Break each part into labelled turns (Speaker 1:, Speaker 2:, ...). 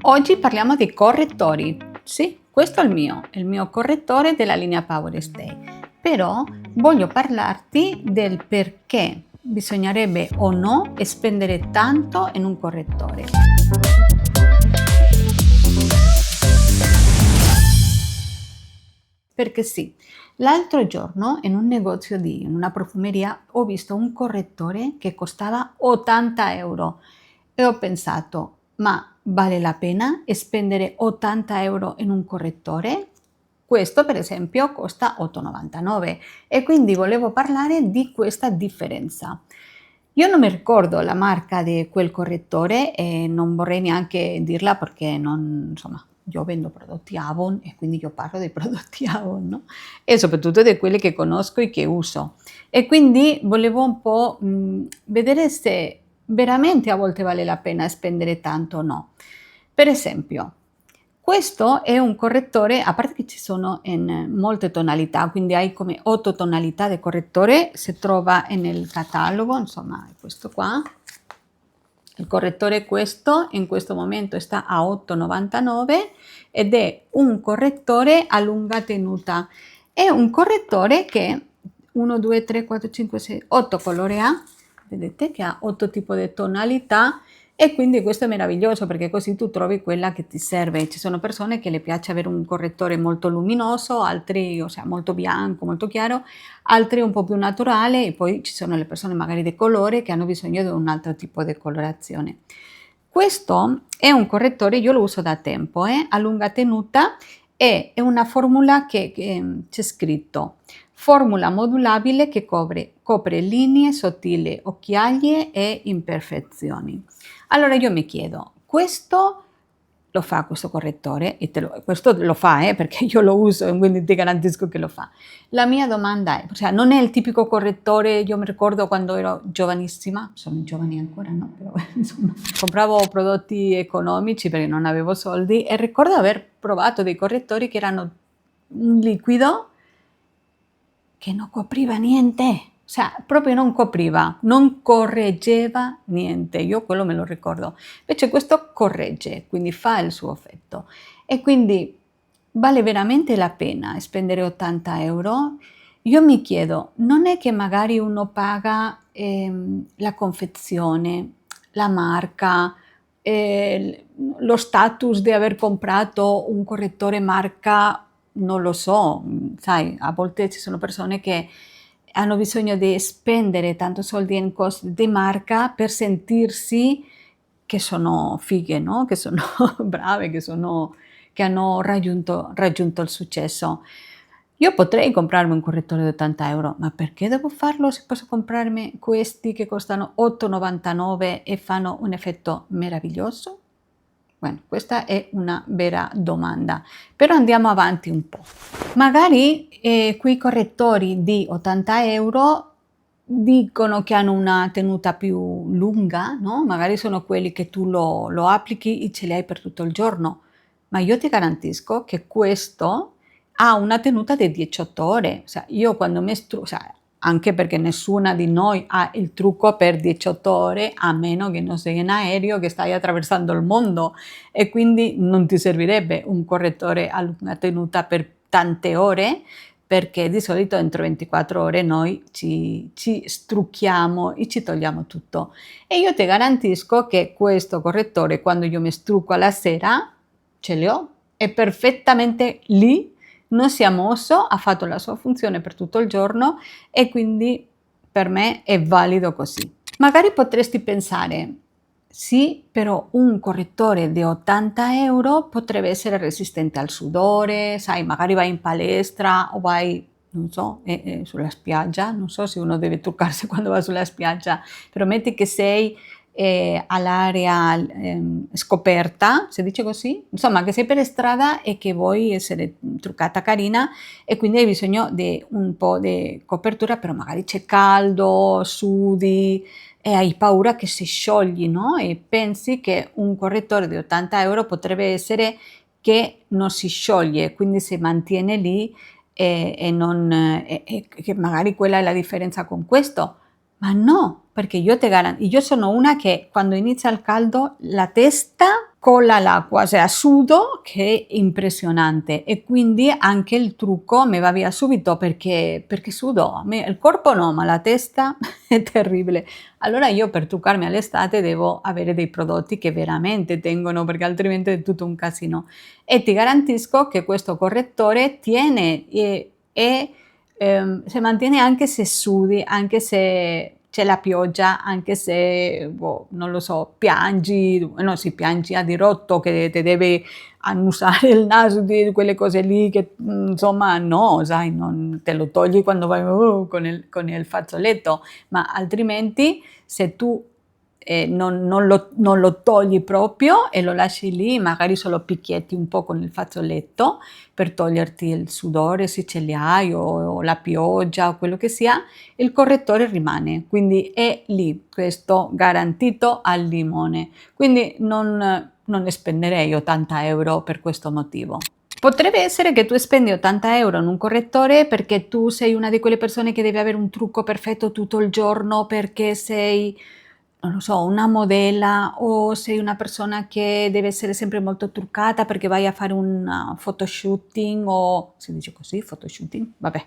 Speaker 1: Oggi parliamo di correttori. Sì, questo è il mio correttore della linea Power Stay. Però voglio parlarti del perché bisognerebbe o no spendere tanto in un correttore. Perché sì, l'altro giorno in un negozio in una profumeria ho visto un correttore che costava 80 euro e ho pensato, ma vale la pena spendere 80 euro in un correttore? Questo per esempio costa 8,99 e quindi volevo parlare di questa differenza. Io non mi ricordo la marca di quel correttore e non vorrei neanche dirla perché non, insomma, io vendo prodotti Avon e quindi io parlo dei prodotti Avon, no? E soprattutto di quelli che conosco e che uso. E quindi volevo un po' vedere se veramente a volte vale la pena spendere tanto o no. Per esempio, questo è un correttore, a parte che ci sono in molte tonalità, quindi hai come 8 tonalità di correttore, si trova nel catalogo, insomma, è questo qua. Il correttore questo in questo momento sta a 8,99 ed è un correttore a lunga tenuta. È un correttore che 1, 2, 3, 4, 5, 6, 8 colori ha, vedete che ha 8 tipi di tonalità e quindi questo è meraviglioso perché così tu trovi quella che ti serve. Ci sono persone che le piace avere un correttore molto luminoso, altri, o sea, molto bianco, molto chiaro, altri un po' più naturale e poi ci sono le persone magari di colore che hanno bisogno di un altro tipo di colorazione. Questo è un correttore, io lo uso da tempo, a lunga tenuta e è una formula che c'è scritto formula modulabile che copre linee sottili, occhiaie e imperfezioni. Allora io mi chiedo, questo lo fa questo correttore? E questo lo fa perché io lo uso e quindi ti garantisco che lo fa. La mia domanda è, cioè, non è il tipico correttore, io mi ricordo quando ero giovanissima, sono giovane ancora, no? Però insomma, compravo prodotti economici perché non avevo soldi e ricordo aver provato dei correttori che erano un liquido che non copriva niente, cioè proprio non copriva, non correggeva niente, io quello me lo ricordo. Invece questo corregge, quindi fa il suo effetto e quindi vale veramente la pena spendere 80 euro? Io mi chiedo, non è che magari uno paga la confezione, la marca, lo status di aver comprato un correttore marca, non lo so, sai, a volte ci sono persone che hanno bisogno di spendere tanto soldi in cose di marca per sentirsi che sono fighe, no? Che sono brave, che hanno raggiunto il successo. Io potrei comprarmi un correttore di 80 euro, ma perché devo farlo se posso comprarmi questi che costano 8,99 e fanno un effetto meraviglioso? Bueno, questa è una vera domanda, però andiamo avanti un po'. Magari quei correttori di 80 euro dicono che hanno una tenuta più lunga, no? Magari sono quelli che tu lo applichi e ce li hai per tutto il giorno, ma io ti garantisco che questo ha una tenuta di 18 ore. O sea, io quando anche perché nessuna di noi ha il trucco per 18 ore, a meno che non sei in aereo, che stai attraversando il mondo e quindi non ti servirebbe un correttore a lunga tenuta per tante ore, perché di solito entro 24 ore noi ci strucchiamo e ci togliamo tutto. E io ti garantisco che questo correttore, quando io mi strucco alla sera, ce l'ho, è perfettamente lì, non si è mosso, ha fatto la sua funzione per tutto il giorno e quindi per me è valido così. Magari potresti pensare, sì, però un correttore di 80 euro potrebbe essere resistente al sudore, sai, magari vai in palestra o vai, non so, sulla spiaggia, non so se uno deve truccarsi quando va sulla spiaggia, però metti che sei all'area scoperta, si dice così? Insomma, che sei per strada e che vuoi essere truccata carina e quindi hai bisogno di un po' di copertura, però magari c'è caldo, sudi e hai paura che si sciogli, no? E pensi che un correttore di 80 euro potrebbe essere che non si scioglie, quindi si mantiene lì e che magari quella è la differenza con questo. Ma no, perché io sono una che quando inizia il caldo la testa cola l'acqua, cioè sudo che è impressionante e quindi anche il trucco mi va via subito perché sudo. A me il corpo no, ma la testa è terribile. Allora io per truccarmi all'estate devo avere dei prodotti che veramente tengono, perché altrimenti è tutto un casino. E ti garantisco che questo correttore tiene e si mantiene anche se sudi, anche se c'è la pioggia, anche se, boh, non lo so, piangi, no, sì, piangi a dirotto che ti deve annusare il naso di quelle cose lì che, insomma, no, sai, non te lo togli quando vai con il fazzoletto, ma altrimenti se tu non lo togli proprio e lo lasci lì, magari solo picchietti un po' con il fazzoletto per toglierti il sudore se ce li hai o la pioggia o quello che sia, il correttore rimane, quindi è lì, questo garantito al limone. Quindi non ne spenderei 80 euro per questo motivo. Potrebbe essere che tu spendi 80 euro in un correttore perché tu sei una di quelle persone che deve avere un trucco perfetto tutto il giorno perché sei, non lo so, una modella o sei una persona che deve essere sempre molto truccata perché vai a fare un photoshooting o si dice così, photoshooting? Vabbè,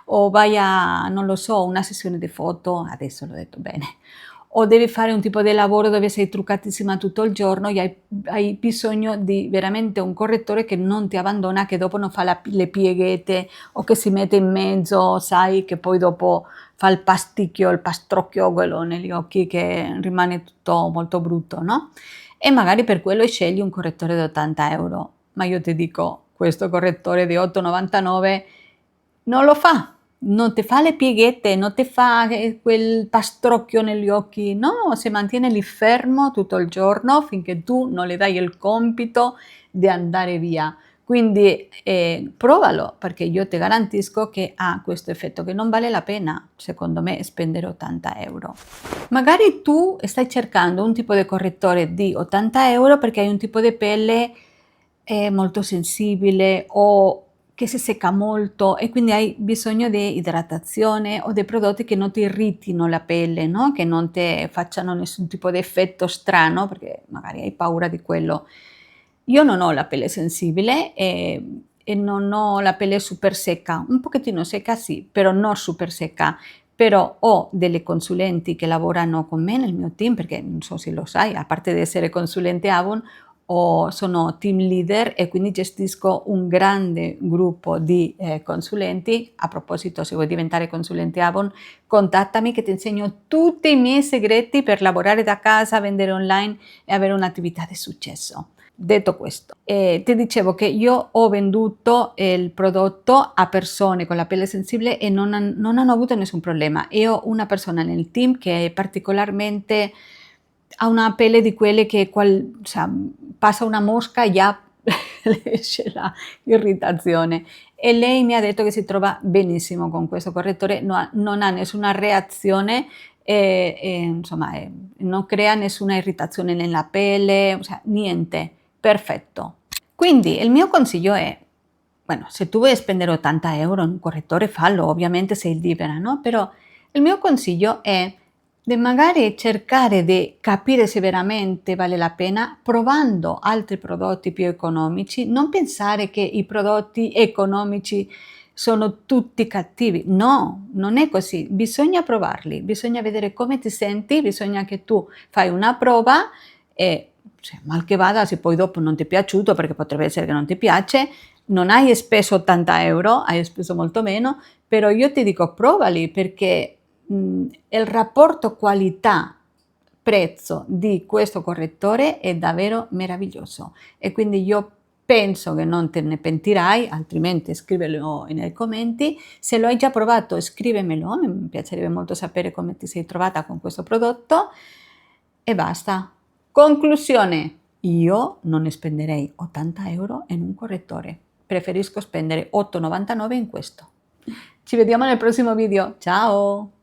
Speaker 1: o vai a, non lo so, una sessione di foto, adesso l'ho detto bene, o devi fare un tipo di lavoro dove sei truccatissima tutto il giorno e hai bisogno di veramente un correttore che non ti abbandona, che dopo non fa le pieghette o che si mette in mezzo, sai, che poi dopo fa il pasticchio, il pastrocchio quello negli occhi che rimane tutto molto brutto, no? E magari per quello scegli un correttore di 80 euro, ma io ti dico, questo correttore di 8,99 non lo fa, non ti fa le pieghette, non ti fa quel pastrocchio negli occhi, no, si mantiene lì fermo tutto il giorno finché tu non le dai il compito di andare via. Quindi provalo perché io ti garantisco che ha questo effetto che non vale la pena, secondo me, spendere 80 euro. Magari tu stai cercando un tipo di correttore di 80 euro perché hai un tipo di pelle molto sensibile o che si secca molto e quindi hai bisogno di idratazione o dei prodotti che non ti irritino la pelle, no? Che non ti facciano nessun tipo di effetto strano perché magari hai paura di quello. Io non ho la pelle sensibile e non ho la pelle super secca, un pochettino secca sì, però non super secca. Però ho delle consulenti che lavorano con me nel mio team, perché non so se lo sai, a parte di essere consulente Avon, sono team leader e quindi gestisco un grande gruppo di consulenti. A proposito, se vuoi diventare consulente Avon, contattami che ti insegno tutti i miei segreti per lavorare da casa, vendere online e avere un'attività di successo. Detto questo, ti dicevo che io ho venduto il prodotto a persone con la pelle sensibile e non hanno avuto nessun problema. E ho una persona nel team che particolarmente ha una pelle di quelle che cioè, passa una mosca e già le esce la irritazione. E lei mi ha detto che si trova benissimo con questo correttore, non ha nessuna reazione insomma, non crea nessuna irritazione nella pelle, cioè, niente, perfetto. Quindi il mio consiglio è, bueno, se tu vuoi spendere 80 euro in un correttore, fallo, ovviamente sei libera, no? Però il mio consiglio è di magari cercare di capire se veramente vale la pena provando altri prodotti più economici, non pensare che i prodotti economici sono tutti cattivi. No, non è così, bisogna provarli, bisogna vedere come ti senti, bisogna che tu fai una prova e cioè, mal che vada, se poi dopo non ti è piaciuto, perché potrebbe essere che non ti piace, non hai speso 80 euro, hai speso molto meno, però io ti dico provali perché il rapporto qualità-prezzo di questo correttore è davvero meraviglioso e quindi io penso che non te ne pentirai, altrimenti scrivelo nei commenti. Se lo hai già provato, scrivemelo, mi piacerebbe molto sapere come ti sei trovata con questo prodotto e basta. Conclusione, io non ne spenderei 80 euro in un correttore, preferisco spendere 8,99 in questo. Ci vediamo nel prossimo video, ciao!